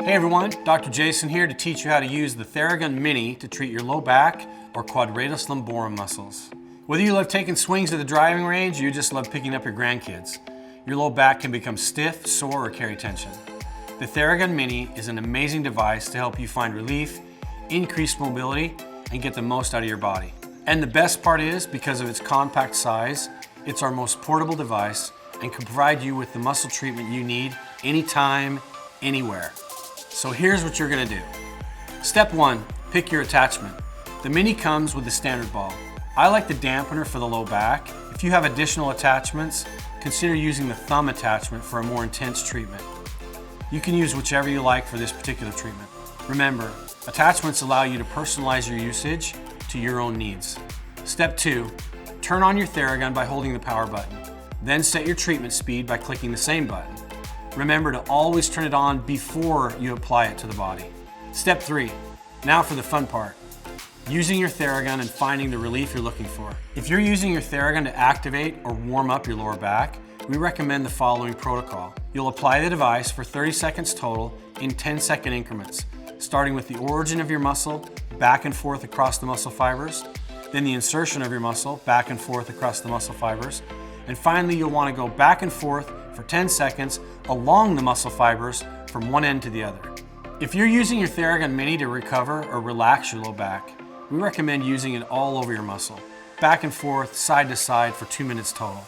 Hey everyone, Dr. Jason here to teach you how to use the Theragun Mini to treat your low back or quadratus lumborum muscles. Whether you love taking swings at the driving range or you just love picking up your grandkids, your low back can become stiff, sore, or carry tension. The Theragun Mini is an amazing device to help you find relief, increase mobility, and get the most out of your body. And the best part is, because of its compact size, it's our most portable device and can provide you with the muscle treatment you need anytime, anywhere. So here's what you're gonna do. Step 1, pick your attachment. The Mini comes with the standard ball. I like the dampener for the low back. If you have additional attachments, consider using the thumb attachment for a more intense treatment. You can use whichever you like for this particular treatment. Remember, attachments allow you to personalize your usage to your own needs. Step 2, turn on your Theragun by holding the power button. Then set your treatment speed by clicking the same button. Remember to always turn it on before you apply it to the body. Step 3, now for the fun part. Using your Theragun and finding the relief you're looking for. If you're using your Theragun to activate or warm up your lower back, we recommend the following protocol. You'll apply the device for 30 seconds total in 10-second increments, starting with the origin of your muscle, back and forth across the muscle fibers, then the insertion of your muscle, back and forth across the muscle fibers, and finally you'll want to go back and forth for 10 seconds along the muscle fibers from one end to the other. If you're using your Theragun Mini to recover or relax your low back, we recommend using it all over your muscle, back and forth, side to side for 2 minutes total.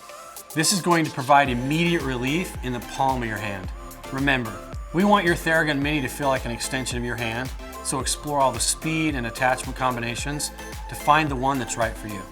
This is going to provide immediate relief in the palm of your hand. Remember, we want your Theragun Mini to feel like an extension of your hand, so explore all the speed and attachment combinations to find the one that's right for you.